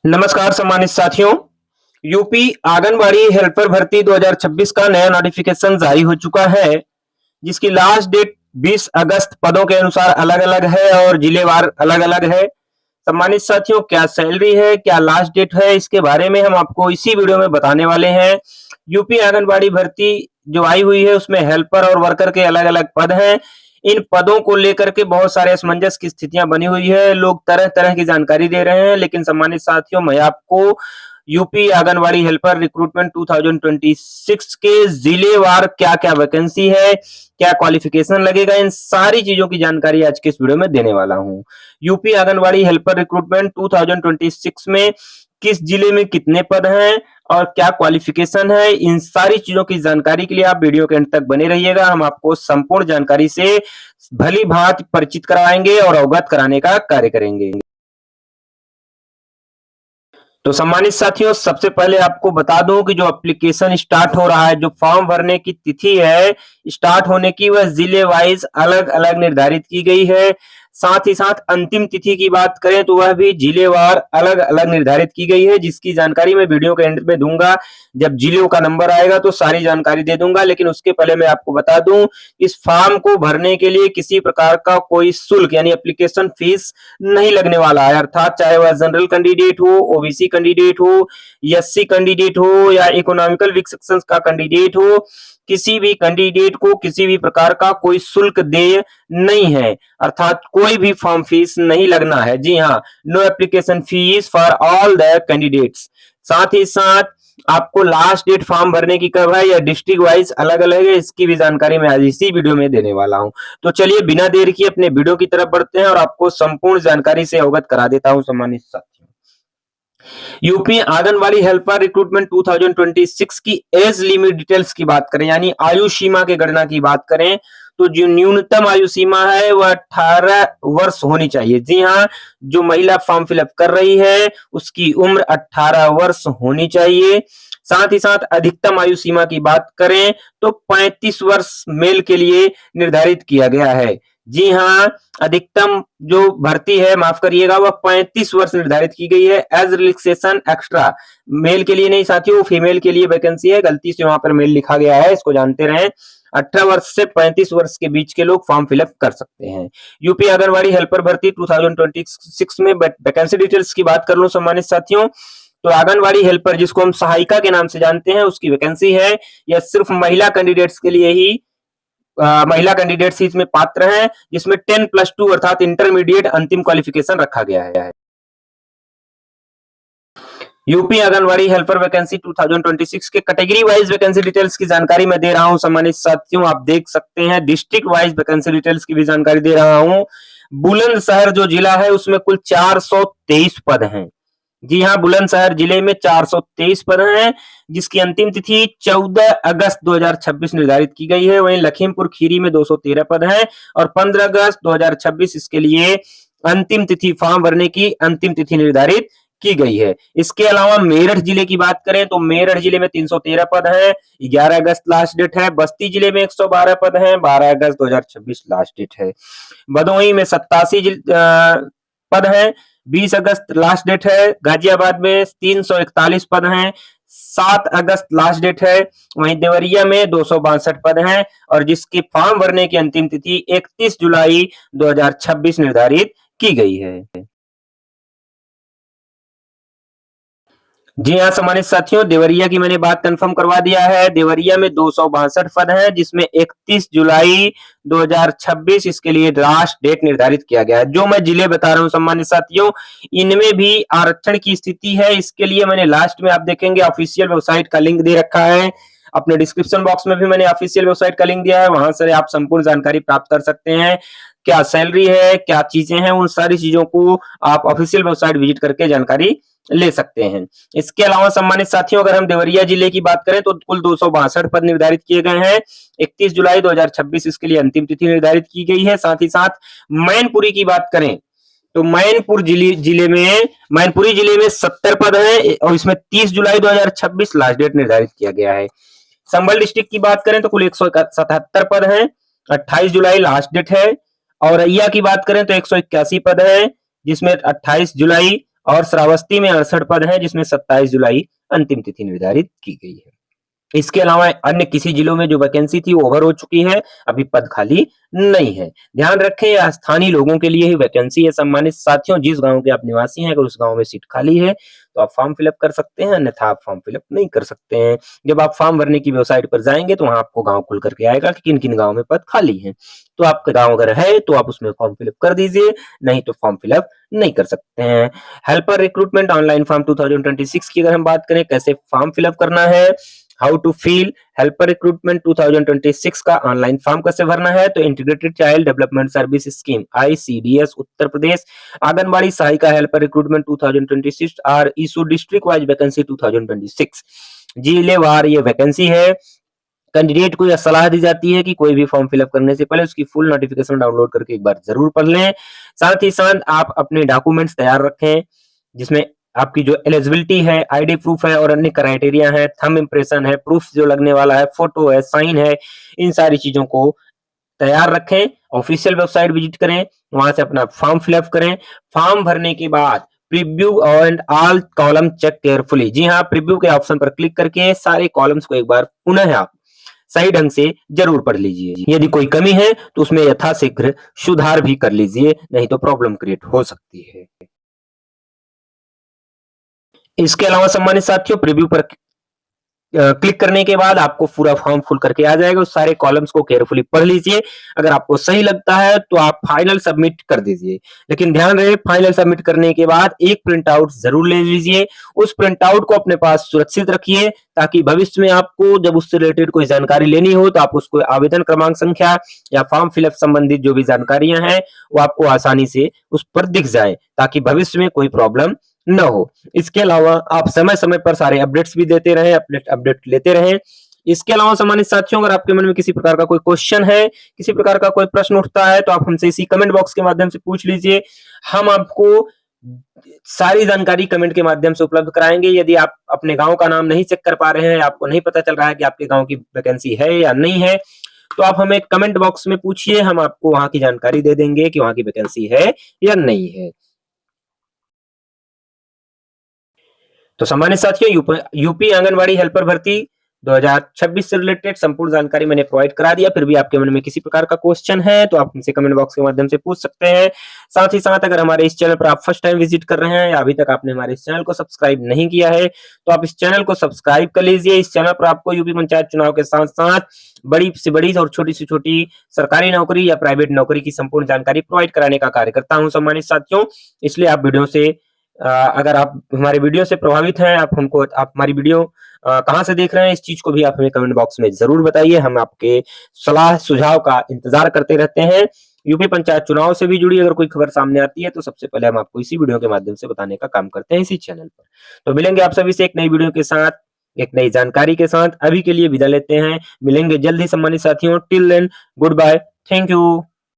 नमस्कार सम्मानित साथियों। यूपी आंगनबाड़ी हेल्पर भर्ती 2026 का नया नोटिफिकेशन जारी हो चुका है, जिसकी लास्ट डेट 20 अगस्त पदों के अनुसार अलग-अलग है और जिलेवार अलग-अलग है। सम्मानित साथियों, क्या सैलरी है, क्या लास्ट डेट है, इसके बारे में हम आपको इसी वीडियो में बताने वाले हैं। यूपी आंगनबाड़ी भर्ती जो आई हुई है उसमें हेल्पर और वर्कर के अलग-अलग पद हैं। इन पदों को लेकर के बहुत सारे असमंजस की स्थितियां बनी हुई है। लोग तरह-तरह की जानकारी दे रहे हैं, लेकिन सम्मानित साथियों, मैं आपको यूपी आंगनबाड़ी हेल्पर रिक्रूटमेंट 2026 के जिलेवार क्या-क्या वैकेंसी है, क्या क्वालिफिकेशन लगेगा, इन सारी चीजों की जानकारी आज के इस वीडियो में देने वाला हूं। यूपी आंगनबाड़ी हेल्पर रिक्रूटमेंट 2026 में किस जिले में कितने पद हैं और क्या क्वालिफिकेशन है, इन सारी चीजों की जानकारी के लिए आप वीडियो के अंत तक बने रहिएगा। हम आपको संपूर्ण जानकारी से भली भांति परिचित कराएंगे और अवगत कराने का कार्य करेंगे। तो सम्मानित साथियों, सबसे पहले आपको बता दूं कि जो एप्लीकेशन स्टार्ट हो रहा है, जो फॉर्म भरने की तिथि है स्टार्ट होने की, वह जिले वाइज अलग-अलग निर्धारित की गई है। साथ ही साथ अंतिम तिथि की बात करें तो वह भी जिलेवार अलग-अलग निर्धारित की गई है, जिसकी जानकारी मैं वीडियो के एंड में दूंगा। जब जिलों का नंबर आएगा तो सारी जानकारी दे दूंगा, लेकिन उसके पहले मैं आपको बता दूं, इस फॉर्म को भरने के लिए किसी प्रकार का कोई शुल्क यानी एप्लीकेशन फीस नहीं लगने वाला है। अर्थात चाहे वह जनरल कैंडिडेट हो, ओबीसी कैंडिडेट हो, एससी कैंडिडेट हो या इकोनॉमिकल वीक सेक्शन का कैंडिडेट हो, किसी भी कैंडिडेट को किसी भी प्रकार का कोई शुल्क देय नहीं है। अर्थात कोई भी फॉर्म फीस नहीं लगना है। जी हाँ, no application fee for all the candidates. साथ ही साथ आपको लास्ट डेट फॉर्म भरने की कब है, या डिस्ट्रिक्ट वाइज अलग अलग है, इसकी भी जानकारी मैं आज इसी वीडियो में देने वाला हूं। तो चलिए बिना देर किए अपने वीडियो की तरफ बढ़ते हैं और आपको संपूर्ण जानकारी से अवगत करा देता हूं। सम्मानित साथियों, यूपी आंगनबाड़ी हेल्पर रिक्रूटमेंट 2026 की एज लिमिट डिटेल्स की बात करें, यानी आयु सीमा की गणना की बात करें, तो जो न्यूनतम आयु सीमा है वह 18 वर्ष होनी चाहिए। जी हाँ, जो महिला फॉर्म फिलअप कर रही है उसकी उम्र 18 वर्ष होनी चाहिए। साथ ही साथ अधिकतम आयु सीमा की बात करें तो 35 वर्ष मेल के लिए निर्धारित किया गया है। जी हाँ, अधिकतम जो भर्ती है, माफ करिएगा, वह 35 वर्ष निर्धारित की गई है। एज रिलैक्सेशन एक्स्ट्रा, मेल के लिए नहीं साथियों, फीमेल के लिए वैकेंसी है। गलती से वहां पर मेल लिखा गया है, इसको जानते रहें। 18 वर्ष से 35 वर्ष के बीच के लोग फॉर्म फिलअप कर सकते हैं। यूपी आंगनबाड़ी हेल्पर भर्ती 2026 में वैकेंसी डिटेल्स की बात कर लूं सम्मानित साथियों, तो आंगनबाड़ी हेल्पर जिसको हम सहायिका के नाम से जानते हैं, उसकी वैकेंसी है। यह सिर्फ महिला कैंडिडेट्स के लिए ही महिला कैंडिडेट्स ही इसमें पात्र हैं, जिसमें 10+2 अर्थात इंटरमीडिएट अंतिम क्वालिफिकेशन रखा गया है। यूपी आंगनबाड़ी हेल्पर वैकेंसी 2026 के कैटेगरी वाइज वैकेंसी डिटेल्स की जानकारी मैं दे रहा हूं सम्मानित साथियों, आप देख सकते हैं। डिस्ट्रिक्ट वाइज वैकेंसी डिटेल्स की भी जानकारी दे रहा हूं। बुलंदशहर जो जिला है उसमें कुल 423 पद हैं। जी हाँ, बुलंदशहर जिले में 423 पद हैं, जिसकी अंतिम तिथि 14 अगस्त 2026 निर्धारित की गई है। वहीं लखीमपुर खीरी में 213 पद हैं और 15 अगस्त 2026 इसके लिए अंतिम तिथि, फॉर्म भरने की अंतिम तिथि निर्धारित की गई है। इसके अलावा मेरठ जिले की बात करें तो मेरठ जिले में 313 पद हैं, 11 अगस्त लास्ट डेट है। बस्ती जिले में 112 पद हैं, 12 अगस्त 2026 लास्ट डेट है। भदोही में 87 पद हैं, 20 अगस्त लास्ट डेट है। गाजियाबाद में 341 पद हैं, 7 अगस्त लास्ट डेट है। वहीं देवरिया में 262 पद हैं और जिसकी फॉर्म भरने की अंतिम तिथि 31 जुलाई 2026 निर्धारित की गई है। जी हाँ सम्मानित साथियों, देवरिया की मैंने बात कंफर्म करवा दिया है। देवरिया में 262 पद हैं, जिसमें 31 जुलाई 2026 इसके लिए लास्ट डेट निर्धारित किया गया है। जो मैं जिले बता रहा हूं सम्मानित साथियों, इनमें भी आरक्षण की स्थिति है। इसके लिए मैंने लास्ट में आप देखेंगे ऑफिशियल वेबसाइट का लिंक दे रखा है। अपने डिस्क्रिप्शन बॉक्स में भी मैंने ऑफिशियल वेबसाइट का लिंक दिया है, वहां से आप संपूर्ण जानकारी प्राप्त कर सकते हैं। क्या सैलरी है, क्या चीजें हैं, उन सारी चीजों को आप ऑफिशियल वेबसाइट विजिट करके जानकारी ले सकते हैं। इसके अलावा सम्मानित साथियों, अगर हम देवरिया जिले की बात करें तो कुल 262 पद निर्धारित किए गए हैं। 31 जुलाई 2026 इसके लिए अंतिम तिथि निर्धारित की गई है। साथ ही साथ मैनपुरी की बात करें तो मैनपुरी जिले में 70 पद हैं और इसमें 30 जुलाई 2026 लास्ट डेट निर्धारित किया गया है। संभल डिस्ट्रिक्ट की बात करें तो कुल 177 पद हैं, 28 जुलाई लास्ट डेट है। औरैया की बात करें तो 181 पद है, जिसमें 28 जुलाई और श्रावस्ती में 68 पद हैं, जिसमें 27 जुलाई अंतिम तिथि निर्धारित की गई है। इसके अलावा अन्य किसी जिलों में जो वैकेंसी थी वो ओवर हो चुकी है, अभी पद खाली नहीं है। ध्यान रखें, यह स्थानीय लोगों के लिए ही वैकेंसी है। सम्मानित साथियों, जिस गांव के आप निवासी हैं, अगर उस गांव में सीट खाली है तो आप फॉर्म फिलअप कर सकते हैं, अन्यथा आप फॉर्म फिलअप नहीं कर सकते हैं। जब आप फॉर्म भरने की वेबसाइट पर जाएंगे तो वहां आपको गांव खुल करके आएगा कि किन किन गाँव में पद खाली है। तो आपका गाँव अगर है तो आप उसमें फॉर्म फिलअप कर दीजिए, नहीं तो फॉर्म फिलअप नहीं कर सकते हैं। हेल्पर रिक्रूटमेंट ऑनलाइन फॉर्म 2026 की अगर हम बात करें, कैसे फॉर्म फिलअप करना है, how to fill helper recruitment 2026 का ऑनलाइन फॉर्म कैसे भरना है, तो integrated child development service scheme ICDS Uttar Pradesh anganwadi सहायिका helper recruitment 2026 are issue district wise vacancy 2026 जिलेवार ये वैकेंसी है। कैंडिडेट को यह सलाह दी जाती है कि कोई भी फॉर्म फिलअप करने से पहले उसकी फुल नोटिफिकेशन डाउनलोड करके एक बार जरूर पढ़ लें। साथ ही साथ आप अपने डॉक्यूमेंट्स तैयार रखें, जिसमें आपकी जो एलिजिबिलिटी है, आईडी प्रूफ है और अन्य क्राइटेरिया है, थंब इंप्रेशन है, प्रूफ जो लगने वाला है, फोटो है, साइन है, इन सारी चीजों को तैयार रखें। ऑफिशियल वेबसाइट विजिट करें, वहां से अपना फॉर्म फिलअप करें। फॉर्म भरने के बाद preview and all column check carefully. जी हाँ, प्रीव्यू के ऑप्शन पर क्लिक करके सारे कॉलम्स को एक बार पुनः आप सही ढंग से जरूर पढ़ लीजिए। यदि कोई कमी है तो उसमें यथाशीघ्र सुधार भी कर लीजिए, नहीं तो प्रॉब्लम क्रिएट हो सकती है। इसके अलावा सम्मानित साथियों, प्रीव्यू पर क्लिक करने के बाद आपको पूरा फॉर्म फुल करके आ जाएगा। उस सारे कॉलम्स को केयरफुली पढ़ लीजिए। अगर आपको सही लगता है तो आप फाइनल सबमिट कर दीजिए, लेकिन ध्यान रहे फाइनल सबमिट करने के बाद एक प्रिंट आउट जरूर ले लीजिए। उस प्रिंट आउट को अपने पास सुरक्षित रखिए, ताकि भविष्य में आपको जब उससे रिलेटेड कोई जानकारी लेनी हो तो आप उसको आवेदन क्रमांक संख्या या फॉर्म फिलअप संबंधित जो भी जानकारियां हैं वो आपको आसानी से उस पर दिख जाए, ताकि भविष्य में कोई प्रॉब्लम न हो। इसके अलावा आप समय समय पर सारे अपडेट्स भी देते रहें, अपडेट लेते रहें। इसके अलावा सम्मानित साथियों, अगर आपके मन में किसी प्रकार का कोई क्वेश्चन है, किसी प्रकार का कोई प्रश्न उठता है, तो आप हमसे इसी कमेंट बॉक्स के माध्यम से पूछ लीजिए। हम आपको सारी जानकारी कमेंट के माध्यम से उपलब्ध कराएंगे। यदि आप अपने गांव का नाम नहीं चेक कर पा रहे हैं, आपको नहीं पता चल रहा है कि आपके गांव की वैकेंसी है या नहीं है, तो आप हमें कमेंट बॉक्स में पूछिए, हम आपको वहां की जानकारी दे देंगे कि वहां की वैकेंसी है या नहीं है। तो सम्मानित साथियों, यूपी आंगनबाड़ी हेल्पर भर्ती 2026 से रिलेटेड संपूर्ण जानकारी मैंने प्रोवाइड करा दिया। फिर भी आपके मन में किसी प्रकार का क्वेश्चन है तो आप हमसे कमेंट बॉक्स के माध्यम से पूछ सकते हैं। साथ ही साथ अगर हमारे इस चैनल पर आप फर्स्ट टाइम विजिट कर रहे हैं या अभी तक आपने हमारे इस चैनल को सब्सक्राइब नहीं किया है, तो आप इस चैनल को सब्सक्राइब कर लीजिए। इस चैनल पर आपको यूपी पंचायत चुनाव के साथ साथ बड़ी से बड़ी और छोटी से छोटी सरकारी नौकरी या प्राइवेट नौकरी की संपूर्ण जानकारी प्रोवाइड कराने का कार्य करता हूं सम्मानित साथियों। इसलिए आप वीडियो से अगर आप हमारे वीडियो से प्रभावित हैं, आप हमारी वीडियो कहाँ से देख रहे हैं, इस चीज को भी आप हमें कमेंट बॉक्स में जरूर बताइए। हम आपके सलाह सुझाव का इंतजार करते रहते हैं। यूपी पंचायत चुनाव से भी जुड़ी अगर कोई खबर सामने आती है तो सबसे पहले हम आपको इसी वीडियो के माध्यम से बताने का काम करते हैं इसी चैनल पर। तो मिलेंगे आप सभी से एक नई वीडियो के साथ, एक नई जानकारी के साथ। अभी के लिए विदा लेते हैं, मिलेंगे जल्द ही सम्मानित साथियों। Till then good bye, thank you.